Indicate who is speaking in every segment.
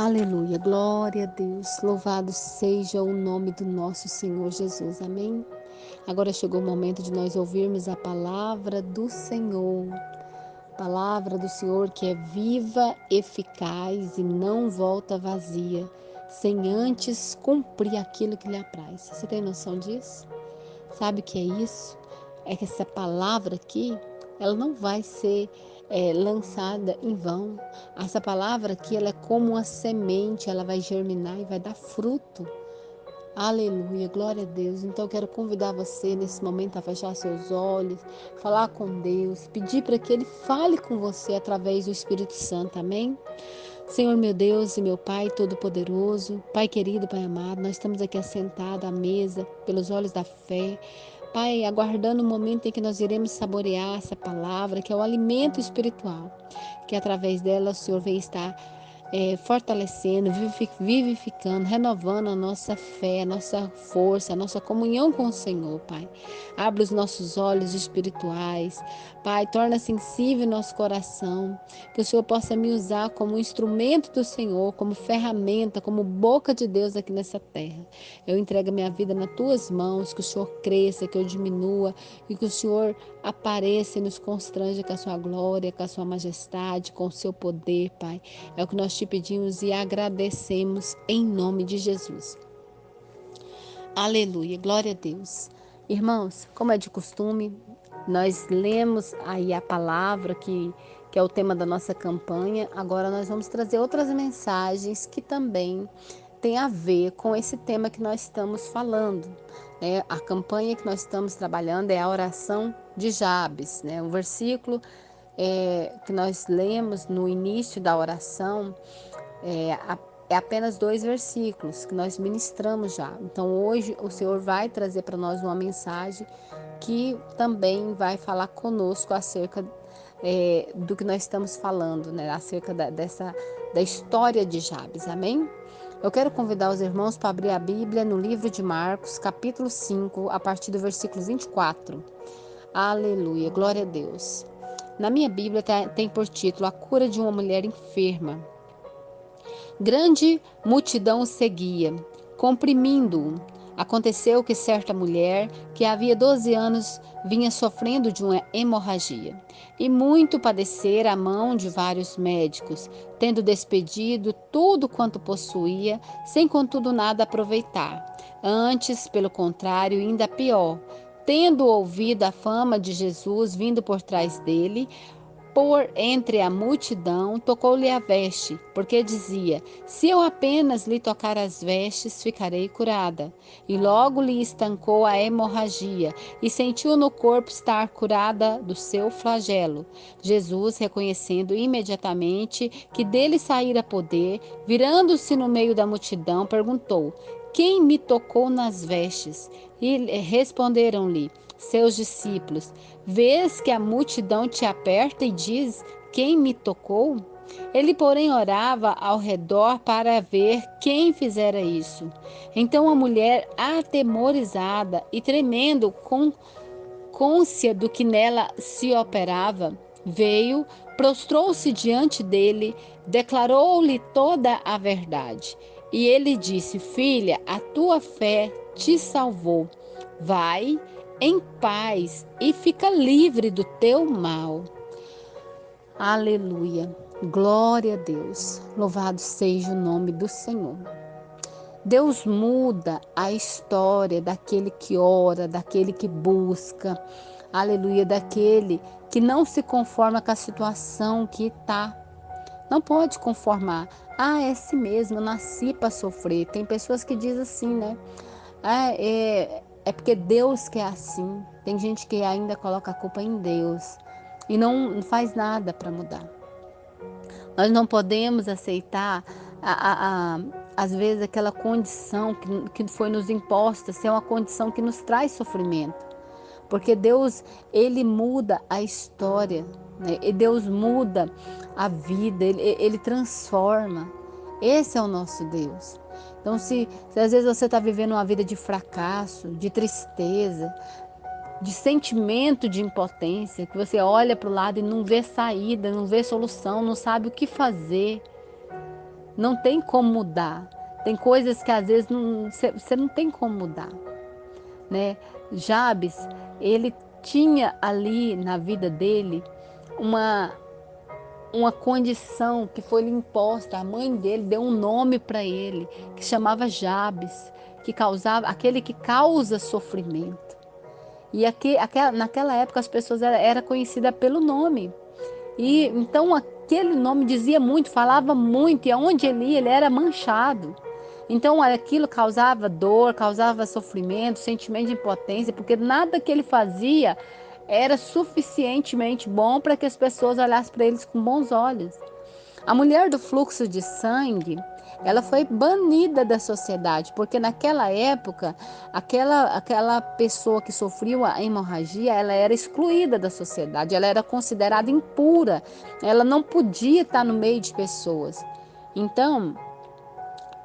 Speaker 1: Aleluia, glória a Deus, louvado seja o nome do nosso Senhor Jesus, amém? Agora chegou o momento de nós ouvirmos a palavra do Senhor, palavra do Senhor que é viva, eficaz e não volta vazia, sem antes cumprir aquilo que lhe apraz. Você tem noção disso? Sabe o que é isso? É que essa palavra aqui, ela não vai ser lançada em vão. Essa palavra aqui, ela é como uma semente, ela vai germinar e vai dar fruto. Aleluia, glória a Deus. Então eu quero convidar você nesse momento a fechar seus olhos, falar com Deus, pedir para que Ele fale com você através do Espírito Santo, amém? Senhor meu Deus e meu Pai Todo-Poderoso, Pai querido, Pai amado, nós estamos aqui assentados à mesa pelos olhos da fé. Pai, aguardando o momento em que nós iremos saborear essa palavra, que é o alimento espiritual, que através dela o Senhor vem estar fortalecendo, vivificando, renovando a nossa fé, a nossa força, a nossa comunhão com o Senhor, Pai. Abre os nossos olhos espirituais, Pai, torna sensível nosso coração, que o Senhor possa me usar como instrumento do Senhor, como ferramenta, como boca de Deus aqui nessa terra. Eu entrego a minha vida nas tuas mãos, que o Senhor cresça, que eu diminua e que o Senhor apareça e nos constranja com a sua glória, com a sua majestade, com o seu poder, Pai. É o que nós te pedimos e agradecemos em nome de Jesus. Aleluia, glória a Deus. Irmãos, como é de costume, nós lemos aí a palavra que é o tema da nossa campanha. Agora nós vamos trazer outras mensagens que também tem a ver com esse tema que nós estamos falando. Né? A campanha que nós estamos trabalhando é a oração de Jabes. Né? O versículo que nós lemos no início da oração é, é apenas 2 versículos que nós ministramos já. Então hoje o Senhor vai trazer para nós uma mensagem que também vai falar conosco acerca do que nós estamos falando, né? Acerca da história de Jabes, amém? Eu quero convidar os irmãos para abrir a Bíblia no livro de Marcos, capítulo 5, a partir do versículo 24. Aleluia, glória a Deus. Na minha Bíblia tem por título A Cura de uma Mulher Enferma. Grande multidão o seguia, comprimindo-o. Aconteceu que certa mulher, que havia 12 anos, vinha sofrendo de uma hemorragia, e muito padecera a mão de vários médicos, tendo despedido tudo quanto possuía, sem contudo nada aproveitar. Antes, pelo contrário, ainda pior, tendo ouvido a fama de Jesus vindo por trás dele, por entre a multidão, tocou-lhe a veste, porque dizia: se eu apenas lhe tocar as vestes, ficarei curada. E logo lhe estancou a hemorragia, e sentiu no corpo estar curada do seu flagelo. Jesus, reconhecendo imediatamente que dele saíra poder, virando-se no meio da multidão, perguntou: quem me tocou nas vestes? E responderam-lhe seus discípulos: vês que a multidão te aperta e diz: quem me tocou? Ele, porém, orava ao redor para ver quem fizera isso. Então a mulher, atemorizada e tremendo com côncia do que nela se operava, veio, prostrou-se diante dele, declarou-lhe toda a verdade. E ele disse: filha, a tua fé te salvou. Vai em paz e fica livre do teu mal. Aleluia. Glória a Deus. Louvado seja o nome do Senhor. Deus muda a história daquele que ora, daquele que busca, aleluia, daquele que não se conforma com a situação que está. Não pode conformar. É assim mesmo, eu nasci para sofrer. Tem pessoas que dizem assim, né? É porque Deus quer assim. Tem gente que ainda coloca a culpa em Deus e não faz nada para mudar. Nós não podemos aceitar, às vezes, aquela condição que foi nos imposta, ser uma condição que nos traz sofrimento. Porque Deus, Ele muda a história, né? E Deus muda a vida, Ele transforma. Esse é o nosso Deus. Então, se às vezes você está vivendo uma vida de fracasso, de tristeza, de sentimento de impotência, que você olha para o lado e não vê saída, não vê solução, não sabe o que fazer. Não tem como mudar. Tem coisas que às vezes você não tem como mudar, né? Jabes, ele tinha ali na vida dele uma condição que foi lhe imposta. A mãe dele deu um nome para ele, que chamava Jabes, que causava, aquele que causa sofrimento. E naquela época as pessoas era conhecida pelo nome. E então aquele nome dizia muito, falava muito, e aonde ele ia, ele era manchado. Então aquilo causava dor, causava sofrimento, sentimento de impotência, porque nada que ele fazia era suficientemente bom para que as pessoas olhassem para eles com bons olhos. A mulher do fluxo de sangue, ela foi banida da sociedade, porque naquela época, aquela pessoa que sofria a hemorragia, ela era excluída da sociedade, ela era considerada impura, ela não podia estar no meio de pessoas. Então,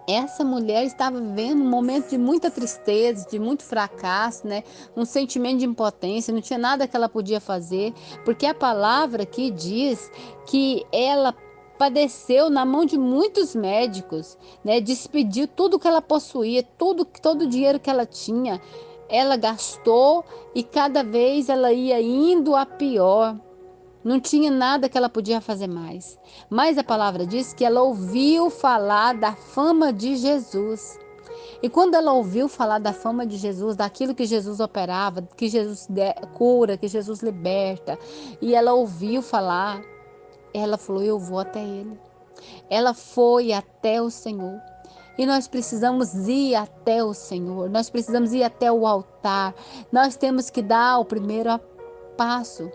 Speaker 1: essa mulher estava vivendo um momento de muita tristeza, de muito fracasso, né? Um sentimento de impotência, não tinha nada que ela podia fazer, porque a palavra aqui diz que ela padeceu na mão de muitos médicos, né? Despediu tudo que ela possuía, todo o dinheiro que ela tinha, ela gastou e cada vez ela ia indo a pior. Não tinha nada que ela podia fazer mais. Mas a palavra diz que ela ouviu falar da fama de Jesus. E quando ela ouviu falar da fama de Jesus, daquilo que Jesus operava, que Jesus cura, que Jesus liberta, e ela ouviu falar, ela falou: eu vou até ele. Ela foi até o Senhor. E nós precisamos ir até o Senhor, nós precisamos ir até o altar, nós temos que dar o primeiro passo.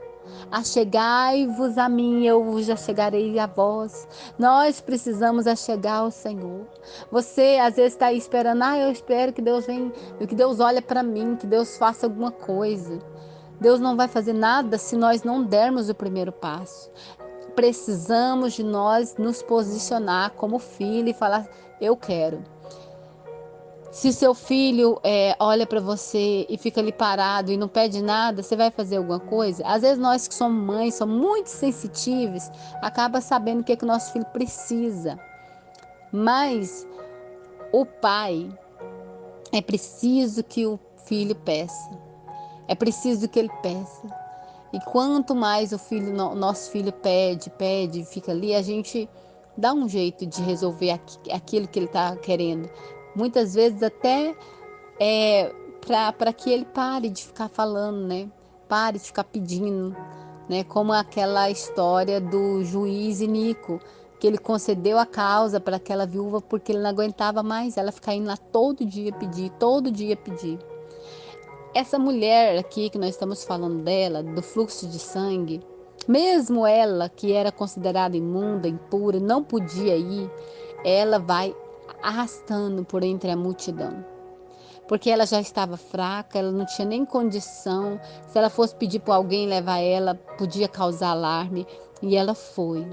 Speaker 1: Achegai-vos a mim, eu vos achegarei a vós. Nós precisamos achegar ao Senhor. Você às vezes está aí esperando, eu espero que Deus venha, que Deus olhe para mim, que Deus faça alguma coisa. Deus não vai fazer nada se nós não dermos o primeiro passo. Precisamos de nós nos posicionar como filho e falar: eu quero. Se seu filho olha para você e fica ali parado e não pede nada, você vai fazer alguma coisa? Às vezes nós que somos mães, somos muito sensitivos, acaba sabendo o que é que o nosso filho precisa. Mas o pai, é preciso que o filho peça. É preciso que ele peça. E quanto mais nosso filho pede, fica ali, a gente dá um jeito de resolver aquilo que ele está querendo. Muitas vezes até para que ele pare de ficar falando, né? Pare de ficar pedindo, né? Como aquela história do juiz Inico, que ele concedeu a causa para aquela viúva porque ele não aguentava mais ela ficar indo lá todo dia pedir, todo dia pedir. Essa mulher aqui que nós estamos falando dela, do fluxo de sangue, mesmo ela que era considerada imunda, impura, não podia ir, ela vai arrastando por entre a multidão. Porque ela já estava fraca, ela não tinha nem condição. Se ela fosse pedir para alguém levar ela, podia causar alarme. E ela foi.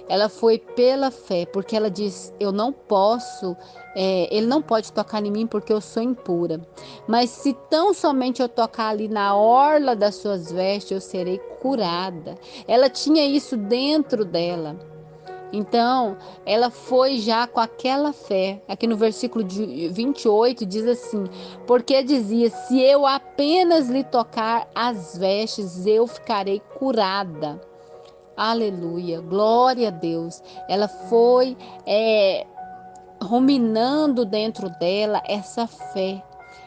Speaker 1: Ela foi pela fé, porque ela diz: eu não posso, ele não pode tocar em mim porque eu sou impura. Mas se tão somente eu tocar ali na orla das suas vestes, eu serei curada. Ela tinha isso dentro dela. Então, ela foi já com aquela fé. Aqui no versículo 28 diz assim: porque dizia: se eu apenas lhe tocar as vestes, eu ficarei curada. Aleluia, glória a Deus. Ela foi ruminando dentro dela essa fé.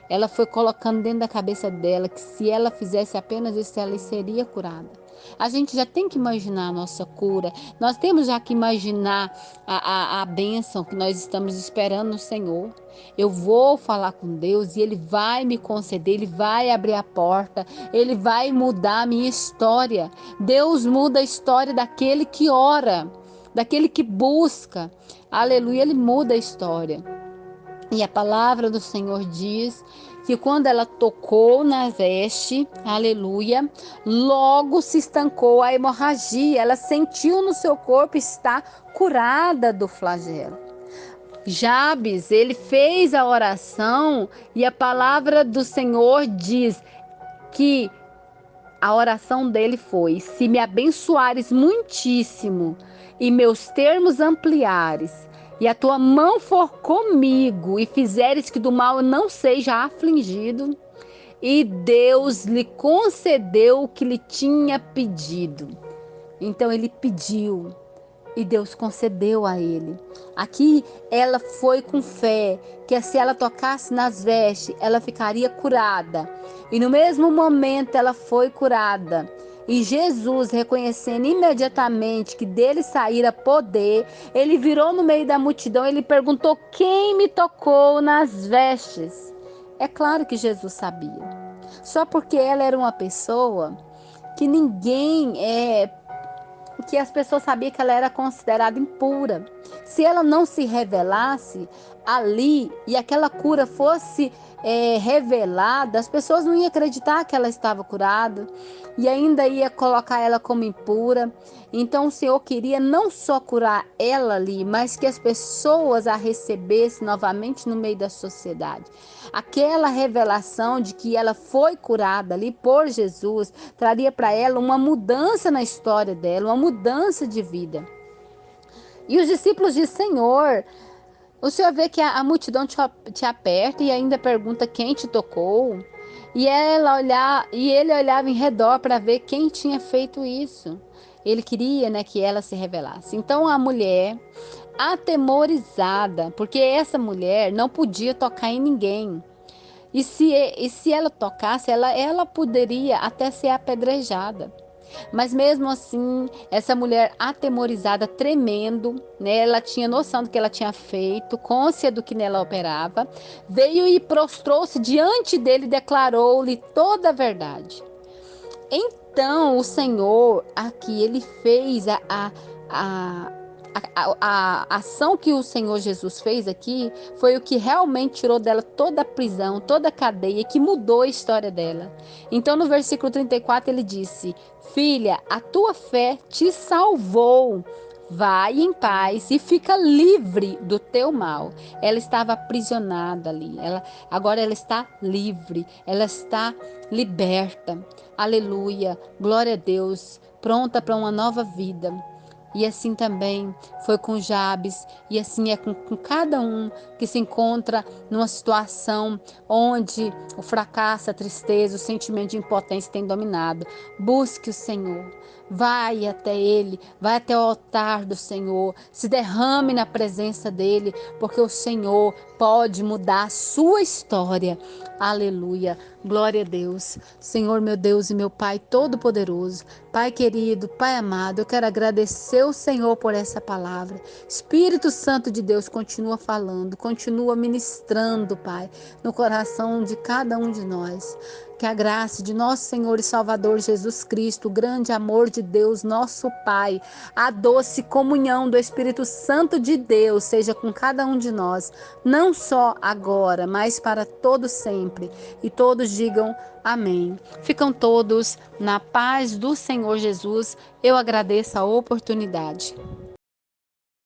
Speaker 1: Ela foi colocando dentro da cabeça dela que se ela fizesse apenas isso, ela seria curada. A gente já tem que imaginar a nossa cura. Nós temos já que imaginar a bênção que nós estamos esperando no Senhor. Eu vou falar com Deus e Ele vai me conceder, Ele vai abrir a porta, Ele vai mudar a minha história. Deus muda a história daquele que ora, daquele que busca. Aleluia, Ele muda a história. E a palavra do Senhor diz que quando ela tocou na veste, aleluia, logo se estancou a hemorragia. Ela sentiu no seu corpo estar curada do flagelo. Jabes, ele fez a oração e a palavra do Senhor diz que a oração dele foi: se me abençoares muitíssimo e meus termos ampliares, e a tua mão for comigo, e fizeres que do mal eu não seja afligido. E Deus lhe concedeu o que lhe tinha pedido. Então ele pediu e Deus concedeu a ele. Aqui ela foi com fé, que se ela tocasse nas vestes, ela ficaria curada. E no mesmo momento ela foi curada. E Jesus, reconhecendo imediatamente que dele saíra poder, ele virou no meio da multidão, ele perguntou: quem me tocou nas vestes? É claro que Jesus sabia. Só porque ela era uma pessoa que que as pessoas sabiam que ela era considerada impura. Se ela não se revelasse ali e aquela cura fosse revelada, as pessoas não iam acreditar que ela estava curada e ainda ia colocar ela como impura. Então o Senhor queria não só curar ela ali, mas que as pessoas a recebessem novamente no meio da sociedade. Aquela revelação de que ela foi curada ali por Jesus traria para ela uma mudança na história dela, uma mudança de vida. E os discípulos dizem: Senhor, o Senhor vê que a multidão te aperta e ainda pergunta quem te tocou. E ele olhava em redor para ver quem tinha feito isso. Ele queria, né, que ela se revelasse. Então a mulher, atemorizada, porque essa mulher não podia tocar em ninguém. E se ela tocasse, ela poderia até ser apedrejada. Mas mesmo assim, essa mulher atemorizada, tremendo, né? Ela tinha noção do que ela tinha feito, cônscia do que nela operava, veio e prostrou-se diante dele e declarou-lhe toda a verdade. Então o Senhor aqui, ele fez a, a ação que o Senhor Jesus fez aqui foi o que realmente tirou dela toda a prisão, toda a cadeia, que mudou a história dela. Então no versículo 34 ele disse: filha, a tua fé te salvou. Vai em paz e fica livre do teu mal. Ela estava aprisionada ali. Agora ela está livre. Ela está liberta. Aleluia. Glória a Deus. Pronta para uma nova vida. E assim também foi com Jabes, e assim é com cada um que se encontra numa situação onde o fracasso, a tristeza, o sentimento de impotência tem dominado. Busque o Senhor, vai até Ele, vai até o altar do Senhor, se derrame na presença dEle, porque o Senhor pode mudar a sua história. Aleluia, glória a Deus. Senhor, meu Deus e meu Pai Todo-Poderoso, Pai querido, Pai amado, eu quero agradecer o Senhor por essa palavra. Espírito Santo de Deus, continua falando, continua ministrando, Pai, no coração de cada um de nós. Que a graça de nosso Senhor e Salvador Jesus Cristo, o grande amor de Deus, nosso Pai, a doce comunhão do Espírito Santo de Deus seja com cada um de nós, não só agora, mas para todo sempre. E todos digam amém. Ficam todos na paz do Senhor Jesus. Eu agradeço a oportunidade.